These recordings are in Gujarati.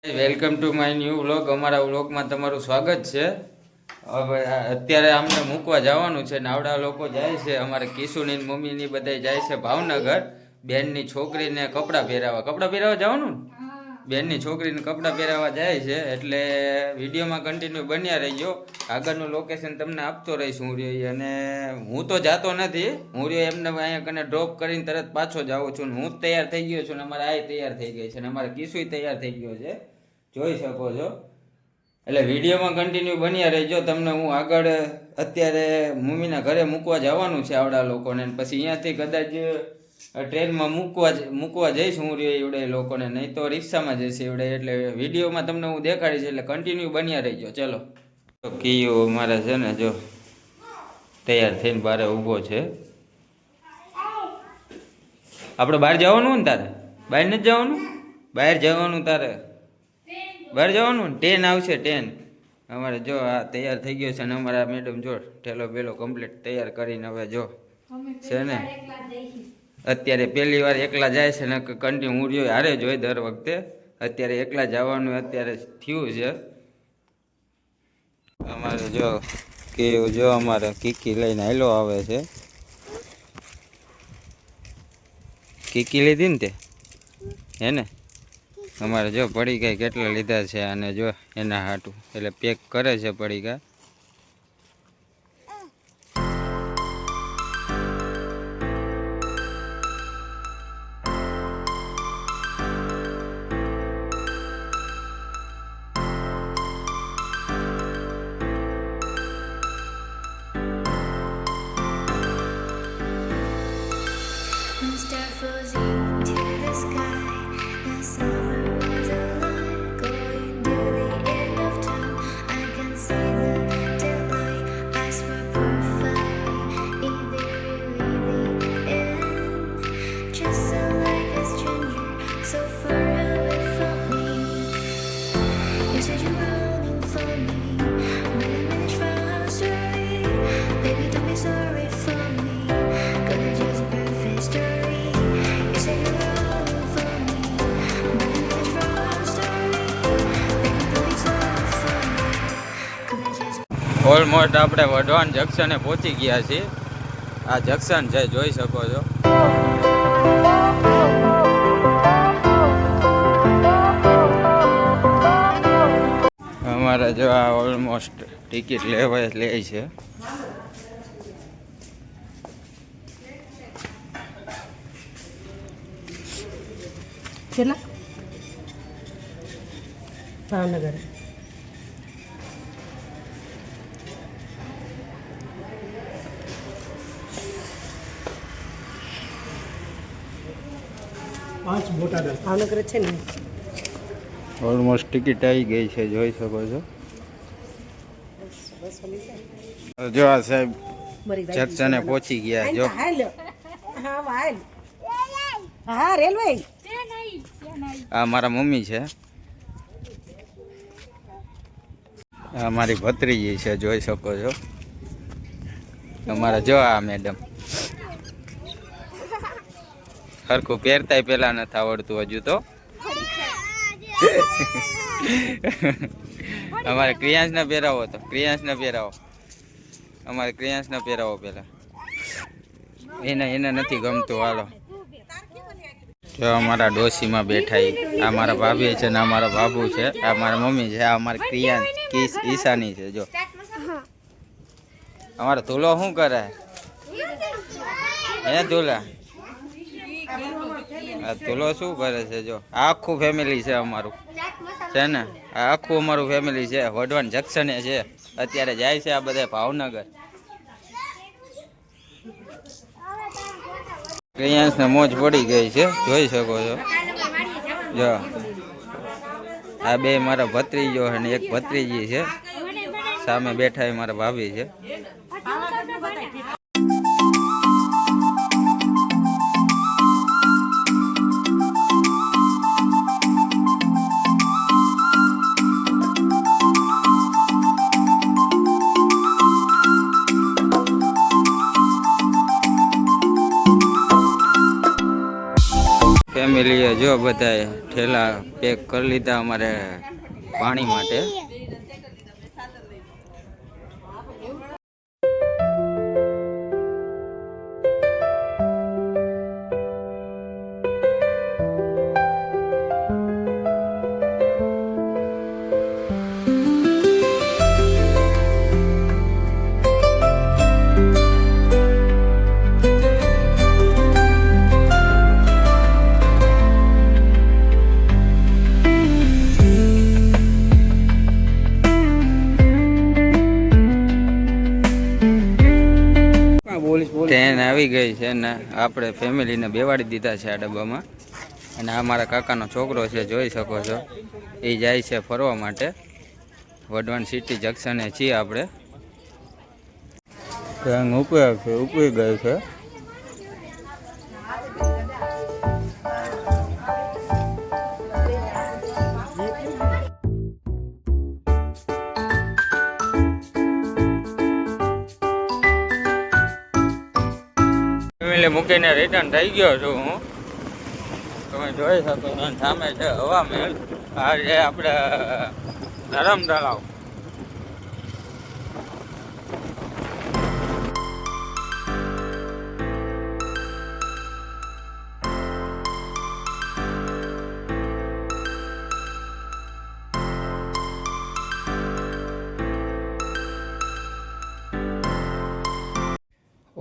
Welcome to my new vlog. અમારા વ્લોગમાં તમારું સ્વાગત છે. હવે અત્યારે અમને મૂકવા જવાનું છે ને આવડા લોકો જાય છે. અમારે કિશુની મમ્મીની બધા જાય છે ભાવનગર. બેનની છોકરીને કપડાં પહેરાવવા જવાનું ને બેનની છોકરીને કપડાં પહેરાવવા જાય છે. એટલે વિડીયોમાં કન્ટિન્યુ બન્યા રહીજો. આગળનું લોકેશન તમને આપતો રહીશ હું રહ્યો. અને હું તો જાતો નથી, હું રહ્યો એમને અહીંયા કને ડ્રોપ કરીને તરત પાછો જ આવું છું. હું જ તૈયાર થઈ ગયો છું ને અમારે આ તૈયાર થઈ ગઈ છે ને અમારે કિશુય તૈયાર થઈ ગયો છે, જોઈ શકો છો. એટલે વિડીયોમાં કન્ટિન્યુ બન્યા રહેજો. તમને હું આગળ અત્યારે મમ્મીના ઘરે મૂકવા જવાનું છે આવડા લોકોને, પછી અહીંયાથી કદાચ ટ્રેનમાં મૂકવા જઈશ હું રહ્યો એવડે લોકોને, નહીં તો રિક્ષામાં જઈશ એવડે. એટલે વિડીયોમાં તમને હું દેખાડીશ, એટલે કન્ટિન્યુ બન્યા રહેજો. ચલો, તો કિયો મારે છે ને જો તૈયાર થઈને બારે ઊભો છે. આપણે બહાર જવાનું ને તારે? બહાર નથી જવાનું? બહાર જવાનું તારે? બહાર જવાનું ને? ટ્રેન આવશે ટ્રેન. અમારે જો આ તૈયાર થઈ ગયો છે ને અમારા મેડમ જો ઠેલો પેલો કમ્પ્લીટ તૈયાર કરીને હવે જો છે ને અત્યારે પહેલી વાર એકલા જાય છે ને કન્ટિન્યુ હું રહ્યો હારે જ હોય દર વખતે. અત્યારે એકલા જવાનું અત્યારે થયું છે. અમારે જો કેવું જો અમારે કીકી લઈને હાલો આવે છે. કીકી લીધી ને તે હે ને? અમારે જો પડીકા કેટલા લીધા છે અને જો એના હાટું એટલે પેક કરે છે પડીકા. ઓલમોસ્ટ આપણે વઢવાણ જંકશને પહોંચી ગયા છીએ. આ જંકશન છે, જોઈ શકો છો. અમારે જો આ ઓલમોસ્ટ ટિકિટ લેવાય લે છે. કેટલા? ભાવનગર. ભાવનગર છે ને. ઓલમોસ્ટ ટિકિટ આવી ગઈ છે, જોઈ શકો છો. જો આ સાહેબ જંકશને પહોંચી ગયા. જો હા રેલવે. આ મારા મમ્મી છે, આ મારી ભત્રીજી છે, જોઈ શકો છો. અમારા જો આ મેડમ સરખું પહેરતાય પેલા નથી આવડતું હજુ તો. અમારે ક્રિયાંશ ને પહેરાવો, તો ક્રિયાંશ ને પહેરાવો. અમારે ક્રિયાંશ ને પહેરાવો પેલા. એને નથી ગમતું. હાલો, જો અમારા ડોશીમાં બેઠા. આ મારા ભાભી છે ને અમારા બાબુ છે. આ મારા મમ્મી છે. આ અમારી ક્રિયાંશ કિસ ઈશાની છે. જો અમારો ધૂલો શું કરે હે? ધૂલા આ ધૂલો શું કરે છે? જો આખું ફેમિલી છે અમારું, છે ને? આ આખું અમારું ફેમિલી છે. વઢવાણ જંકશને છે, અત્યારે જાય છે આ બધા ભાવનગર. ક્રિયાંશને મોજ પડી ગઈ છે, જોઈ શકો છો. જો આ બે મારા ભત્રીજો અને એક ભત્રીજી છે. સામે બેઠા એ મારા ભાભી છે. ફેમિલીએ જો બધાએ ઠેલા પેક કરી લીધા અમારે પાણી માટે. ટ્રેન આવી ગઈ છે ને આપણે ફેમિલીને બેવાડી દીધા છે આ ડબ્બામાં. અને આ મારા કાકાનો છોકરો છે, જોઈ શકો છો. એ જાય છે ફરવા માટે. વઢવાણ સિટી જંકશને છીએ આપણે. ટ્રેન ઉપડી ગઈ છે. ફેમિલી મૂકીને રિટર્ન થઈ ગયો છું હું. તમે જોઈ શકો છો સામે છે હવા મહેલ. આ છે આપણે ધરમ તળાવ.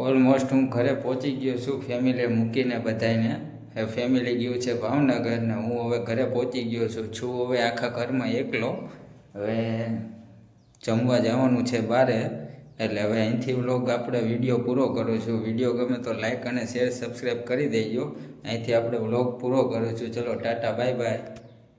ઓલમોસ્ટ હું ઘરે પહોંચી ગયો છું ફેમિલી મૂકીને બધાને. ફેમિલી ગયું છે ભાવનગર ને હું હવે ઘરે પહોંચી ગયો છું હવે આખા ઘરમાં એકલો. હવે જમવા જવાનું છે બારે, એટલે હવે અહીંથી વ્લોગ આપણે વિડીયો પૂરો કરું છું. વિડીયો ગમે તો લાઈક અને શેર સબસ્ક્રાઈબ કરી દેજો. અહીંથી આપણે વ્લોગ પૂરો કરું છું. ચલો ટાટા બાય બાય.